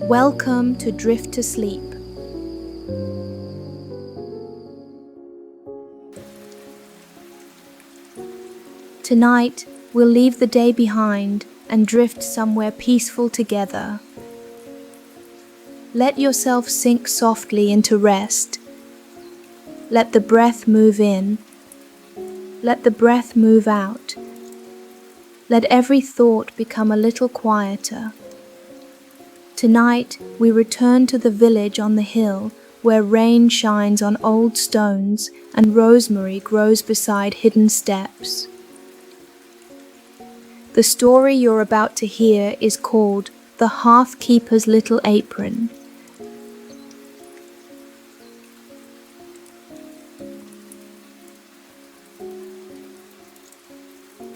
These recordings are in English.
Welcome to Drift to Sleep. Tonight, we'll leave the day behind and drift somewhere peaceful together. Let yourself sink softly into rest. Let the breath move in. Let the breath move out. Let every thought become a little quieter. Tonight, we return to the village on the hill where rain shines on old stones and rosemary grows beside hidden steps. The story you're about to hear is called The Hearth-Keeper's Little Apron.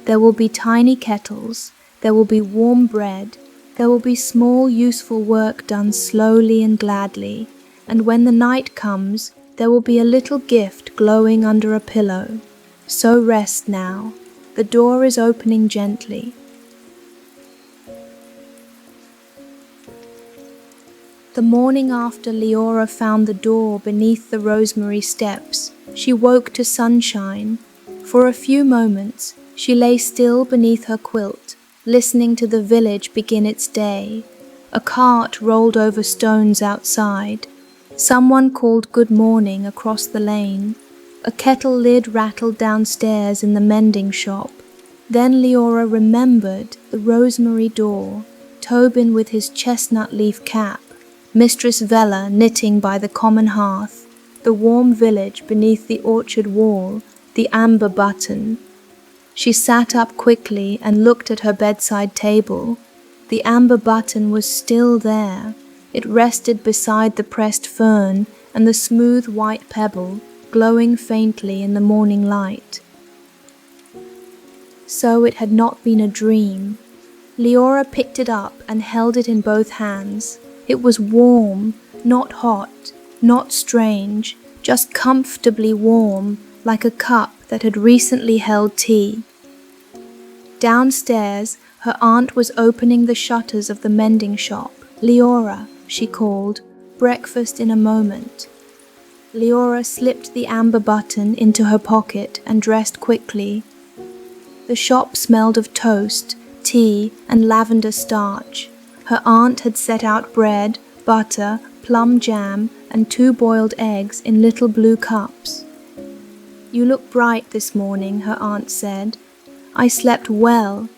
There will be tiny kettles, there will be warm bread, there will be small useful work done slowly and gladly, and when the night comes, there will be a little gift glowing under a pillow. So rest now. The door is opening gently. The morning after Leora found the door beneath the rosemary steps, she woke to sunshine. For a few moments, she lay still beneath her quilt, listening to the village begin its day. A cart rolled over stones outside. Someone called good morning across the lane. A kettle lid rattled downstairs in the mending shop. Then Leora remembered the rosemary door, Tobin with his chestnut leaf cap, Mistress Vella knitting by the common hearth, the warm village beneath the orchard wall, the amber button. She sat up quickly and looked at her bedside table. The amber button was still there. It rested beside the pressed fern and the smooth white pebble, glowing faintly in the morning light. So it had not been a dream. Leora picked it up and held it in both hands. It was warm, not hot, not strange, just comfortably warm, like a cup that had recently held tea. Downstairs, her aunt was opening the shutters of the mending shop. "Leora," she called, "breakfast in a moment." Leora slipped the amber button into her pocket and dressed quickly. The shop smelled of toast, tea, and lavender starch. Her aunt had set out bread, butter, plum jam, and 2 boiled eggs in little blue cups. "You look bright this morning," her aunt said. "I slept well."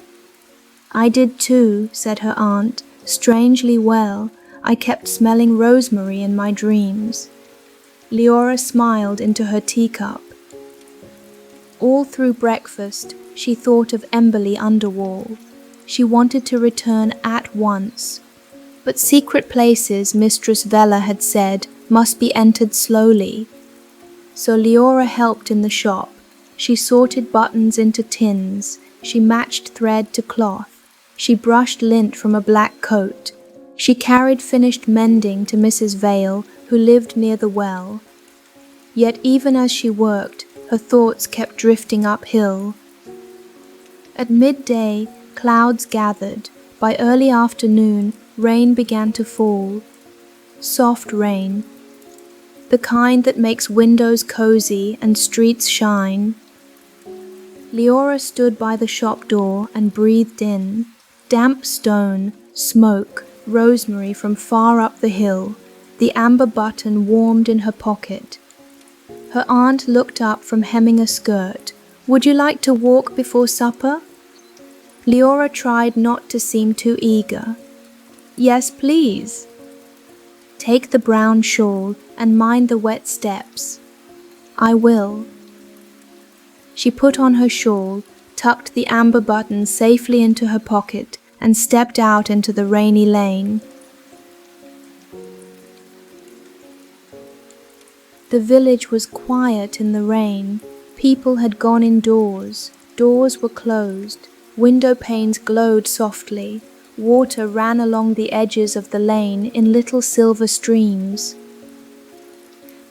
"I did too," said her aunt, "strangely well. I kept smelling rosemary in my dreams." Leora smiled into her teacup. All through breakfast, she thought of Emberley Underwall. She wanted to return at once. But secret places, Mistress Vella had said, must be entered slowly. So Leora helped in the shop. She sorted buttons into tins. She matched thread to cloth. She brushed lint from a black coat. She carried finished mending to Mrs. Vale, who lived near the well. Yet even as she worked, her thoughts kept drifting uphill. At midday, clouds gathered. By early afternoon, rain began to fall. Soft rain. The kind that makes windows cozy and streets shine. Leora stood by the shop door and breathed in. Damp stone, smoke, rosemary from far up the hill. The amber button warmed in her pocket. Her aunt looked up from hemming a skirt. "Would you like to walk before supper?" Leora tried not to seem too eager. "Yes, please." "Take the brown shawl and mind the wet steps." "I will." She put on her shawl, tucked the amber button safely into her pocket, and stepped out into the rainy lane. The village was quiet in the rain. People had gone indoors. Doors were closed. Window panes glowed softly. Water ran along the edges of the lane in little silver streams.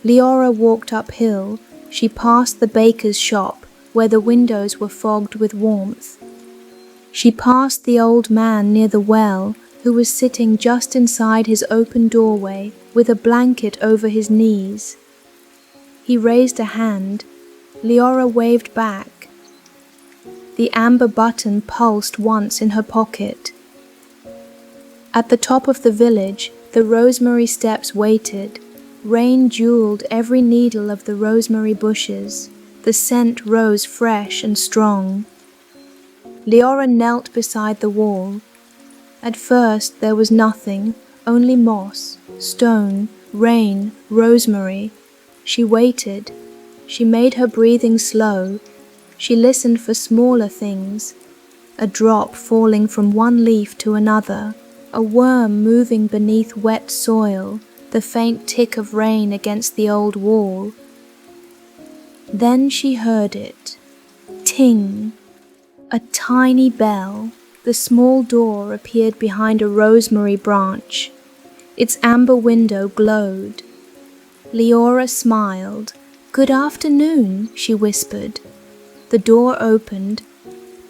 Leora walked uphill. She passed the baker's shop, where the windows were fogged with warmth. She passed the old man near the well, who was sitting just inside his open doorway with a blanket over his knees. He raised a hand. Leora waved back. The amber button pulsed once in her pocket. At the top of the village, the rosemary steps waited. Rain jeweled every needle of the rosemary bushes. The scent rose fresh and strong. Leora knelt beside the wall. At first there was nothing, only moss, stone, rain, rosemary. She waited. She made her breathing slow. She listened for smaller things. A drop falling from one leaf to another, a worm moving beneath wet soil, the faint tick of rain against the old wall. Then she heard it. Ting! A tiny bell. The small door appeared behind a rosemary branch. Its amber window glowed. Leora smiled. "Good afternoon," she whispered. The door opened.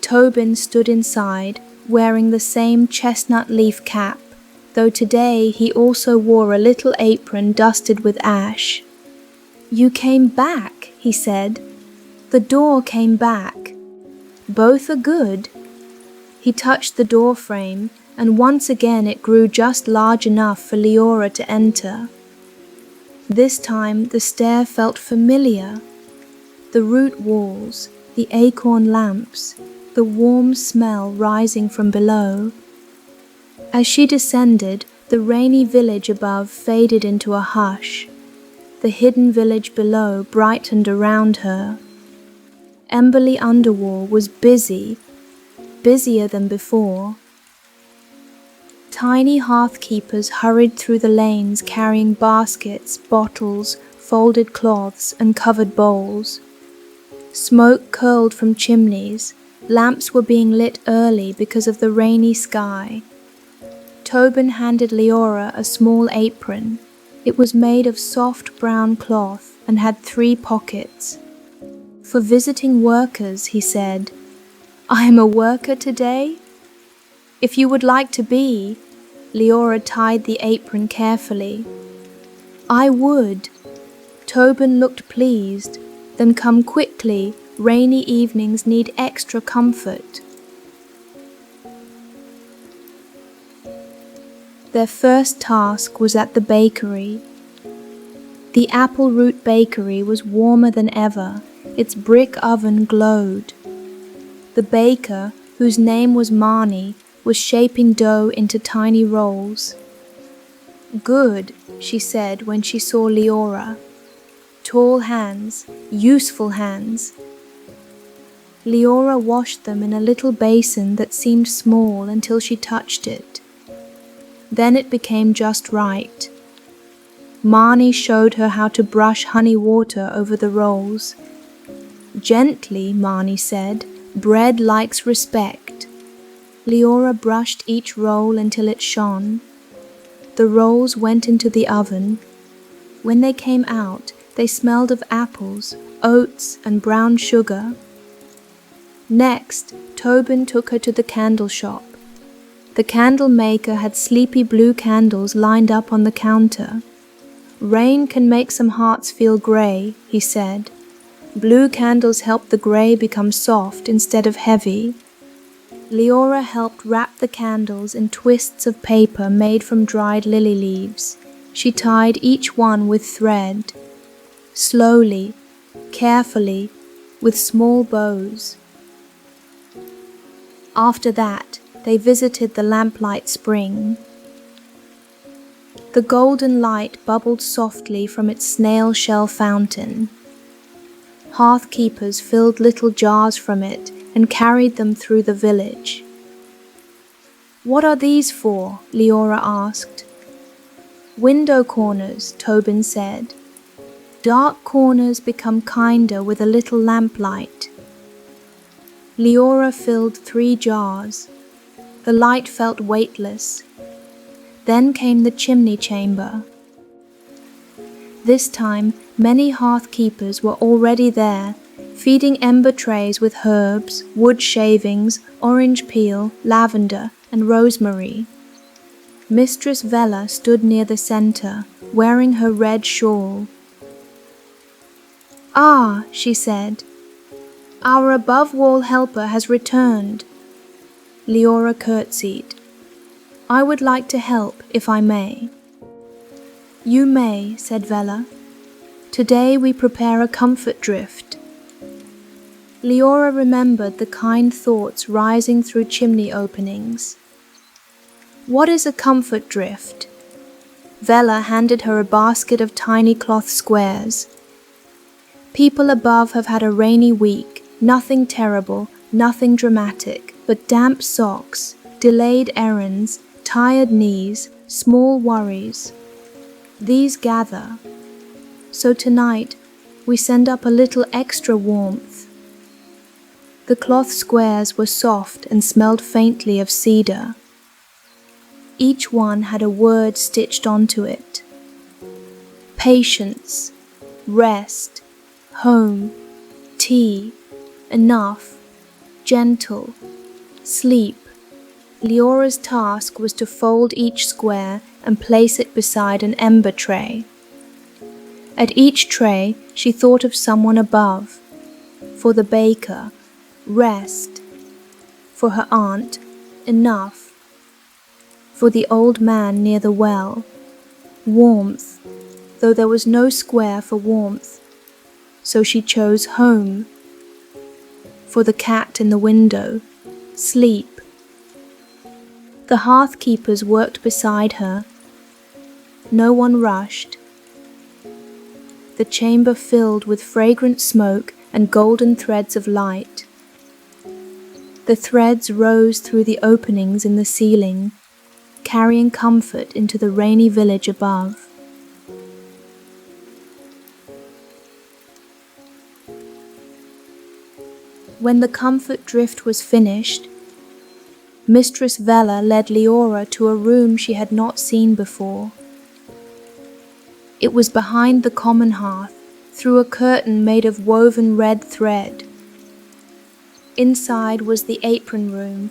Tobin stood inside, wearing the same chestnut leaf cap, though today he also wore a little apron dusted with ash. "You came back," he said. "The door came back. Both are good." He touched the door frame, and once again it grew just large enough for Leora to enter. This time the stair felt familiar. The root walls, the acorn lamps, the warm smell rising from below. As she descended, the rainy village above faded into a hush. The hidden village below brightened around her. Emberley Underwall was busy, busier than before. Tiny hearth-keepers hurried through the lanes carrying baskets, bottles, folded cloths, and covered bowls. Smoke curled from chimneys. Lamps were being lit early because of the rainy sky. Tobin handed Leora a small apron. It was made of soft brown cloth and had 3 pockets. "For visiting workers," he said. "I am a worker today?" "If you would like to be." Leora tied the apron carefully. "I would." Tobin looked pleased. "Then come quickly. Rainy evenings need extra comfort." Their first task was at the bakery. The Apple Root Bakery was warmer than ever. Its brick oven glowed. The baker, whose name was Marnie, was shaping dough into tiny rolls. "Good," she said when she saw Leora. "Tall hands, useful hands." Leora washed them in a little basin that seemed small until she touched it. Then it became just right. Marnie showed her how to brush honey water over the rolls. "Gently," Marnie said. "Bread likes respect." Leora brushed each roll until it shone. The rolls went into the oven. When they came out, they smelled of apples, oats, and brown sugar. Next, Tobin took her to the candle shop. The candle maker had sleepy blue candles lined up on the counter. "Rain can make some hearts feel grey," he said. "Blue candles help the grey become soft instead of heavy." Leora helped wrap the candles in twists of paper made from dried lily leaves. She tied each one with thread. Slowly, carefully, with small bows. After that, they visited the lamplight spring. The golden light bubbled softly from its snail shell fountain. Hearth-keepers filled little jars from it and carried them through the village. "What are these for?" Leora asked. "Window corners," Tobin said. "Dark corners become kinder with a little lamplight." Leora filled 3 jars. The light felt weightless. Then came the chimney chamber. This time, many hearth-keepers were already there, feeding ember trays with herbs, wood shavings, orange peel, lavender, and rosemary. Mistress Vella stood near the center, wearing her red shawl. "Ah," she said, "our above-wall helper has returned." Leora curtsied. "I would like to help, if I may." "You may," said Vella. "Today we prepare a comfort drift." Leora remembered the kind thoughts rising through chimney openings. "What is a comfort drift?" Vella handed her a basket of tiny cloth squares. "People above have had a rainy week, nothing terrible, nothing dramatic, but damp socks, delayed errands, tired knees, small worries. These gather. So tonight, we send up a little extra warmth." The cloth squares were soft and smelled faintly of cedar. Each one had a word stitched onto it. Patience, rest, home, tea, enough, gentle, sleep. Leora's task was to fold each square and place it beside an ember tray. At each tray, she thought of someone above. For the baker, rest. For her aunt, enough. For the old man near the well, warmth, though there was no square for warmth, so she chose home. For the cat in the window, sleep. The hearth-keepers worked beside her. No one rushed. The chamber filled with fragrant smoke and golden threads of light. The threads rose through the openings in the ceiling, carrying comfort into the rainy village above. When the comfort drift was finished, Mistress Vella led Leora to a room she had not seen before. It was behind the common hearth, through a curtain made of woven red thread. Inside was the apron room.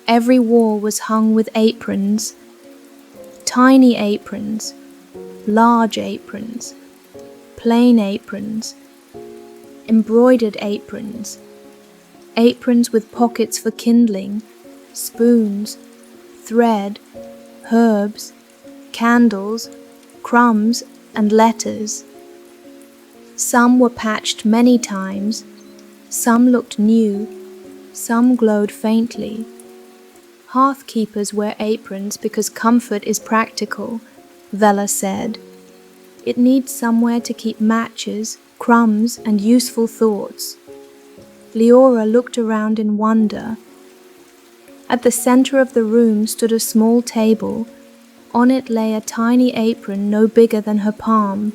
Every wall was hung with aprons, tiny aprons, large aprons, plain aprons, embroidered aprons, aprons with pockets for kindling, spoons, thread, herbs, candles, crumbs, and letters. Some were patched many times, some looked new, some glowed faintly. Hearth-keepers wear aprons because comfort is practical, Vella said. It needs somewhere to keep matches, crumbs, and useful thoughts. Leora looked around in wonder. At the center of the room stood a small table. On it lay a tiny apron no bigger than her palm.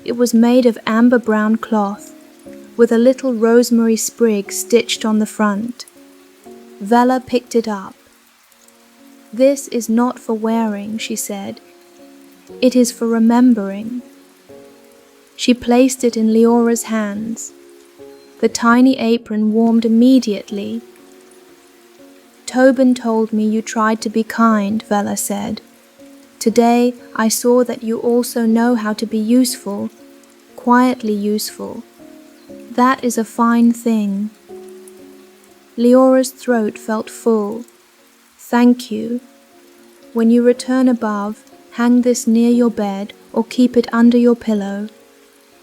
It was made of amber-brown cloth, with a little rosemary sprig stitched on the front. Vella picked it up. "This is not for wearing," she said. "It is for remembering." She placed it in Leora's hands. The tiny apron warmed immediately. "Tobin told me you tried to be kind," Vella said. "Today I saw that you also know how to be useful, quietly useful. That is a fine thing." Leora's throat felt full. "Thank you. When you return above, hang this near your bed or keep it under your pillow.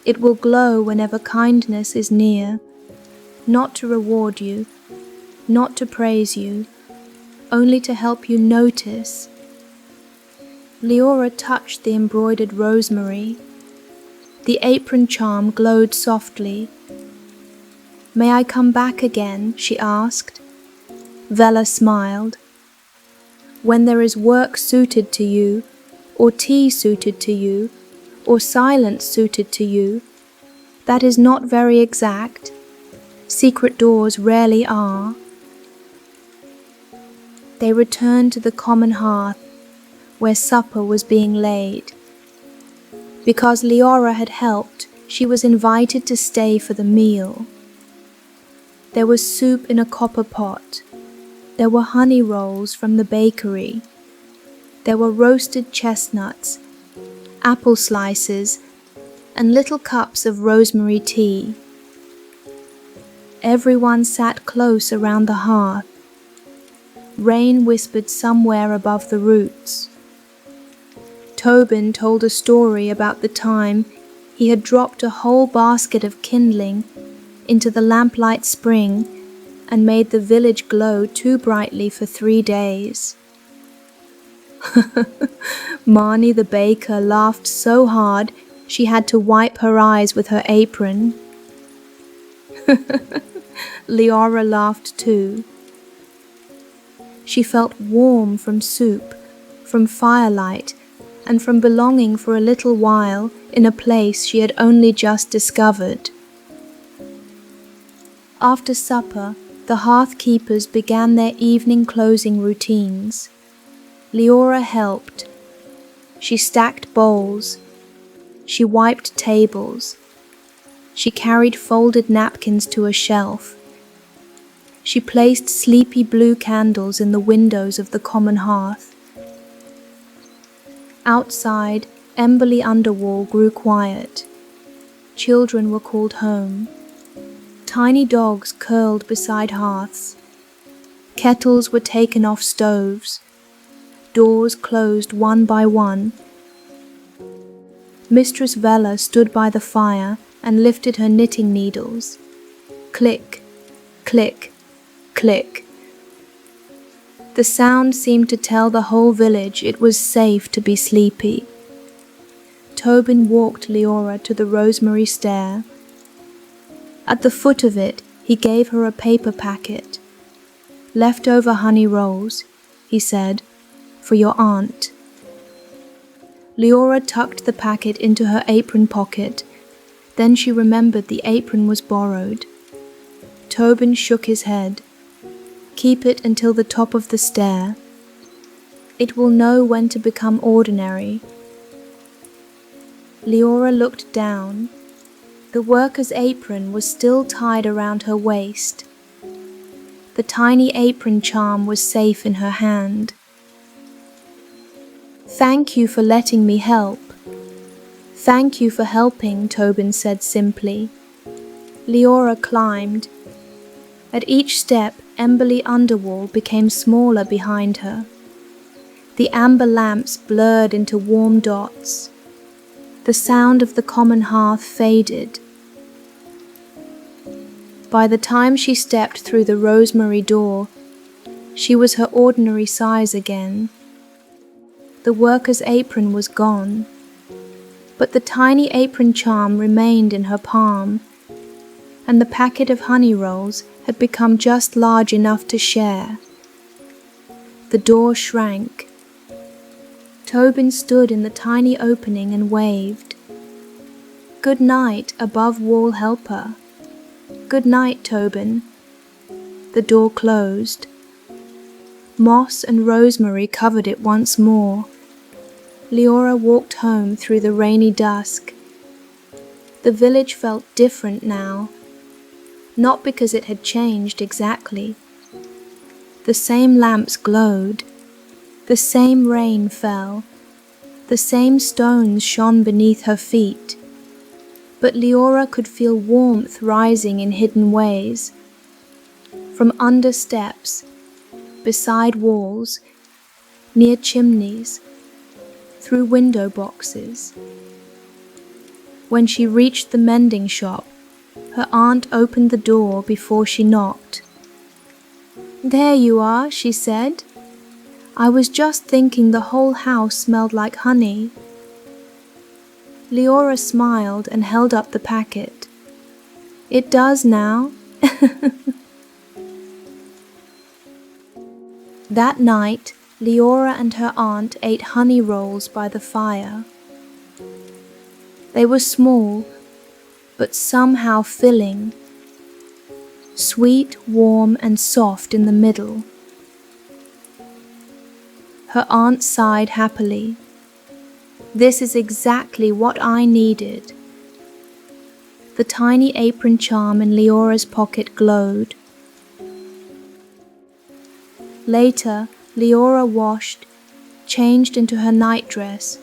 It will glow whenever kindness is near. Not to reward you, not to praise you, only to help you notice." Leora touched the embroidered rosemary. The apron charm glowed softly. "May I come back again?" she asked. Vella smiled. "When there is work suited to you, or tea suited to you, or silence suited to you, that is not very exact. Secret doors rarely are." They returned to the common hearth, where supper was being laid. Because Leora had helped, she was invited to stay for the meal. There was soup in a copper pot. There were honey rolls from the bakery. There were roasted chestnuts, apple slices, and little cups of rosemary tea. Everyone sat close around the hearth. Rain whispered somewhere above the roots. Tobin told a story about the time he had dropped a whole basket of kindling into the lamplight spring and made the village glow too brightly for 3 days. Marnie the baker laughed so hard she had to wipe her eyes with her apron. Leora laughed too. She felt warm from soup, from firelight, and from belonging for a little while in a place she had only just discovered. After supper, the Hearth-Keepers began their evening closing routines. Leora helped. She stacked bowls. She wiped tables. She carried folded napkins to a shelf. She placed sleepy blue candles in the windows of the common hearth. Outside, Emberley Underwall grew quiet. Children were called home. Tiny dogs curled beside hearths. Kettles were taken off stoves. Doors closed one by one. Mistress Vella stood by the fire and lifted her knitting needles. Click, click, click. The sound seemed to tell the whole village it was safe to be sleepy. Tobin walked Leora to the rosemary stair. At the foot of it, he gave her a paper packet. "Leftover honey rolls," he said, "for your aunt." Leora tucked the packet into her apron pocket. Then she remembered the apron was borrowed. Tobin shook his head. "Keep it until the top of the stair. It will know when to become ordinary." Leora looked down. The worker's apron was still tied around her waist. The tiny apron charm was safe in her hand. "Thank you for letting me help." "Thank you for helping," Tobin said simply. Leora climbed. At each step, Emberley Underwall became smaller behind her. The amber lamps blurred into warm dots. The sound of the common hearth faded. By the time she stepped through the rosemary door, she was her ordinary size again. The worker's apron was gone, but the tiny apron charm remained in her palm, and the packet of honey rolls had become just large enough to share. The door shrank. Tobin stood in the tiny opening and waved. "Good night, above-wall helper." "Good night, Tobin." The door closed. Moss and rosemary covered it once more. Leora walked home through the rainy dusk. The village felt different now, not because it had changed exactly. The same lamps glowed. The same rain fell. The same stones shone beneath her feet. But Leora could feel warmth rising in hidden ways. From under steps, beside walls, near chimneys, through window boxes. When she reached the mending shop, her aunt opened the door before she knocked. "There you are," she said. "I was just thinking the whole house smelled like honey." Leora smiled and held up the packet. "It does now." That night, Leora and her aunt ate honey rolls by the fire. They were small, but somehow filling. Sweet, warm, and soft in the middle. Her aunt sighed happily. "This is exactly what I needed." The tiny apron charm in Leora's pocket glowed. Later, Leora washed, changed into her nightdress,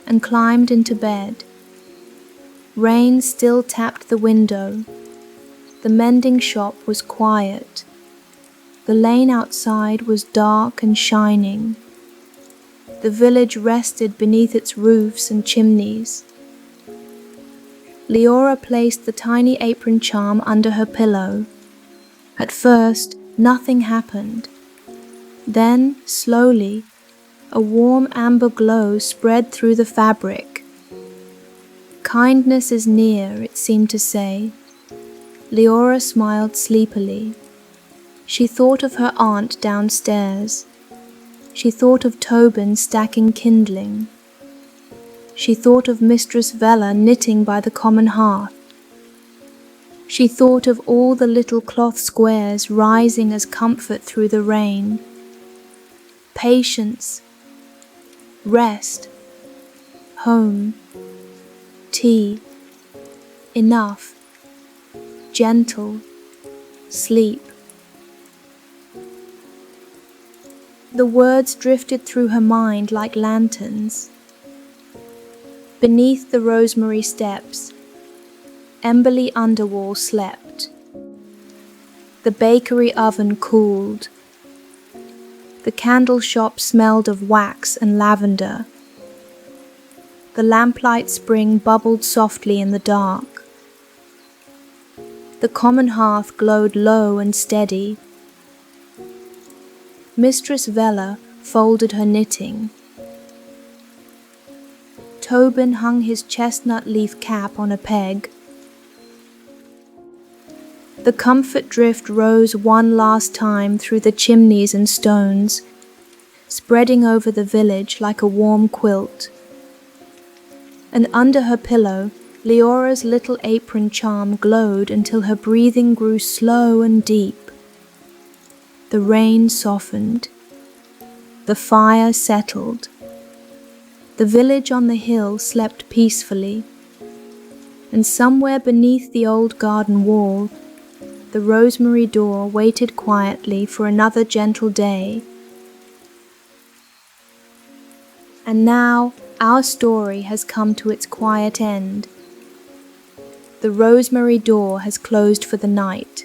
and climbed into bed. Rain still tapped the window. The mending shop was quiet. The lane outside was dark and shining. The village rested beneath its roofs and chimneys. Leora placed the tiny apron charm under her pillow. At first, nothing happened. Then, slowly, a warm amber glow spread through the fabric. Kindness is near, it seemed to say. Leora smiled sleepily. She thought of her aunt downstairs. She thought of Tobin stacking kindling. She thought of Mistress Vella knitting by the common hearth. She thought of all the little cloth squares rising as comfort through the rain. Patience, rest, home, tea, enough, gentle, sleep. The words drifted through her mind like lanterns. Beneath the rosemary steps, Emberley Underwall slept. The bakery oven cooled. The candle shop smelled of wax and lavender. The lamplight spring bubbled softly in the dark. The common hearth glowed low and steady. Mistress Vella folded her knitting. Tobin hung his chestnut leaf cap on a peg. The comfort drift rose one last time through the chimneys and stones, spreading over the village like a warm quilt. And under her pillow, Leora's little apron charm glowed until her breathing grew slow and deep. The rain softened. The fire settled. The village on the hill slept peacefully. And somewhere beneath the old garden wall, the rosemary door waited quietly for another gentle day. And now our story has come to its quiet end. The rosemary door has closed for the night.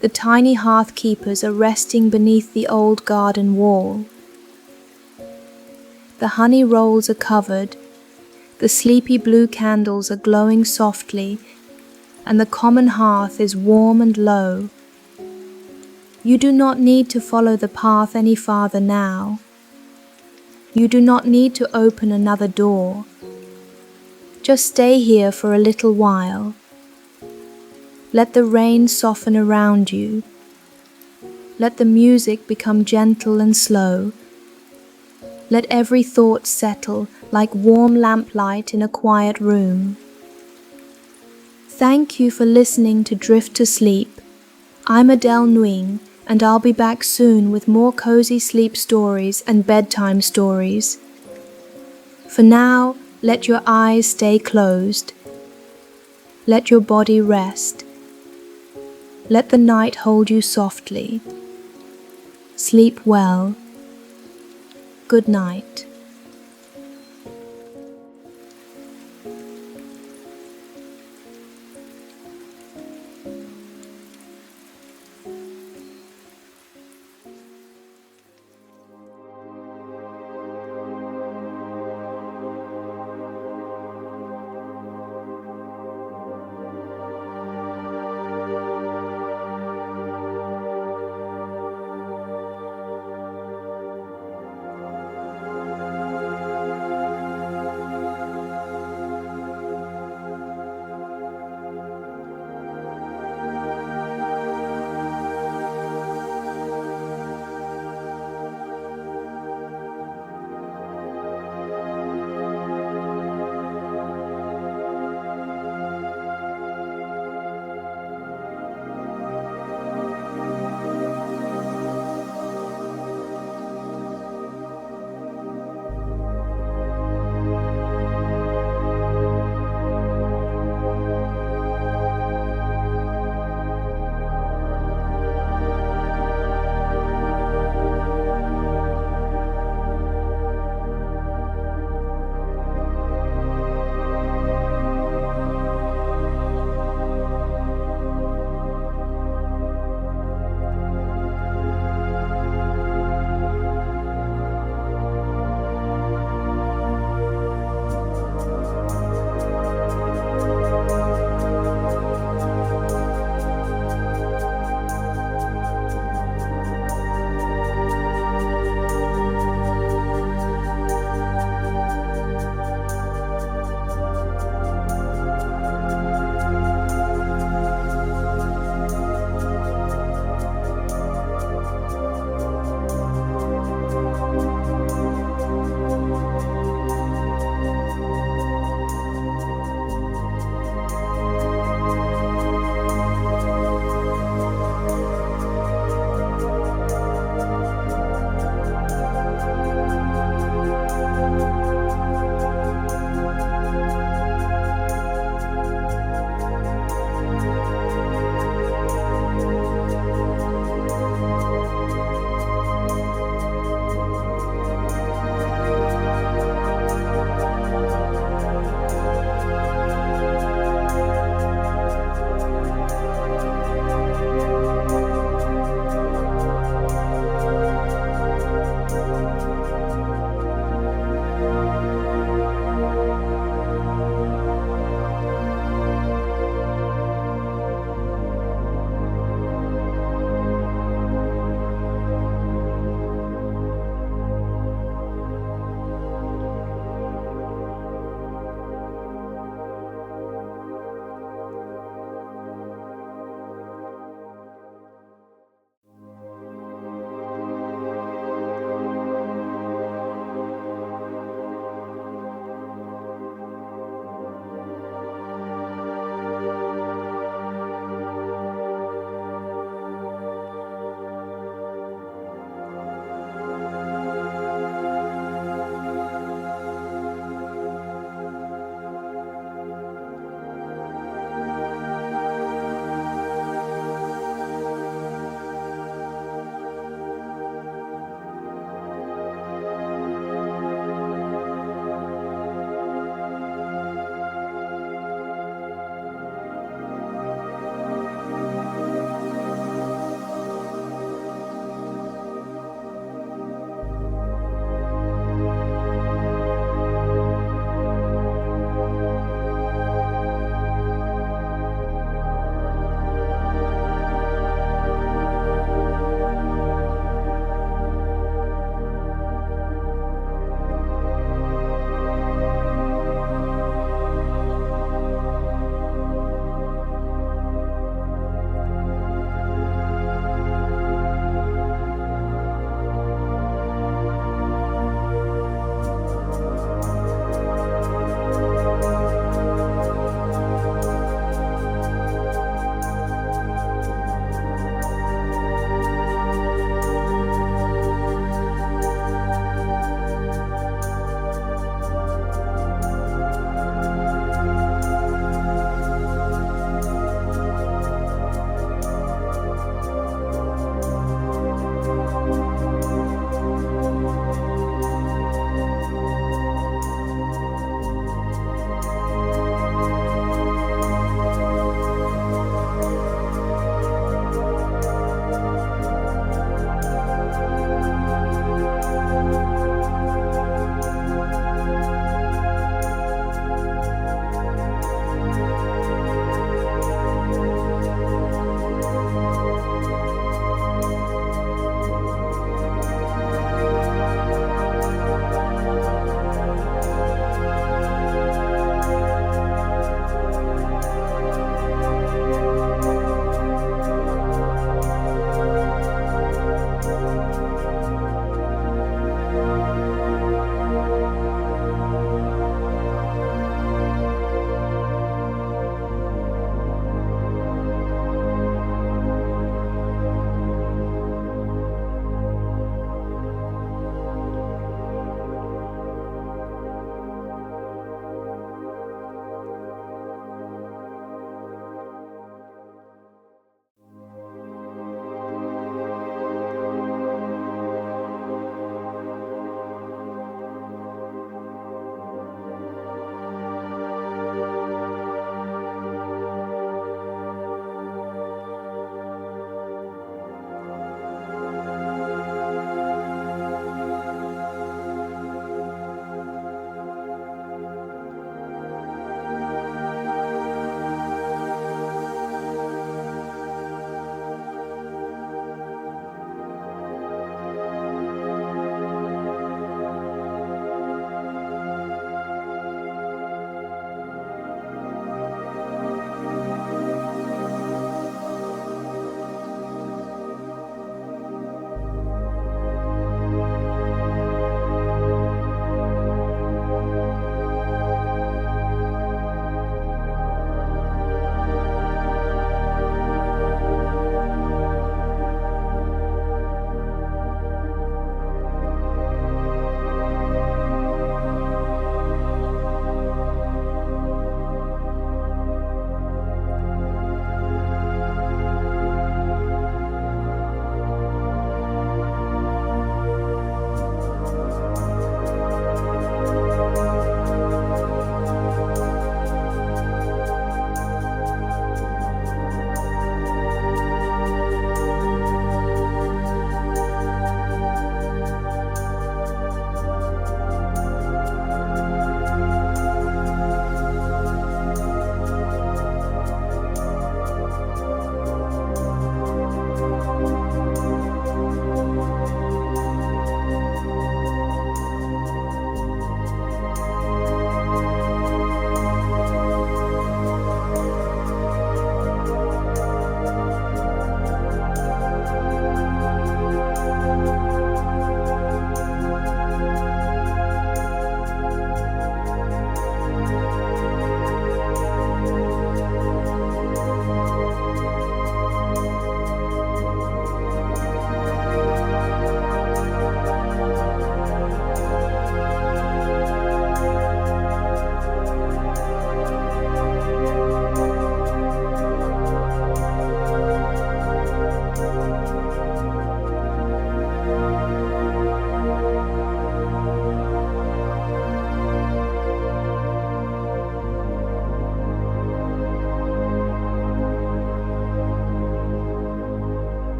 The tiny hearth-keepers are resting beneath the old garden wall. The honey rolls are covered, the sleepy blue candles are glowing softly, and the common hearth is warm and low. You do not need to follow the path any farther now. You do not need to open another door. Just stay here for a little while. Let the rain soften around you. Let the music become gentle and slow. Let every thought settle like warm lamplight in a quiet room. Thank you for listening to Drift to Sleep. I'm Adele Nguyen, and I'll be back soon with more cozy sleep stories and bedtime stories. For now, let your eyes stay closed. Let your body rest. Let the night hold you softly. Sleep well. Good night.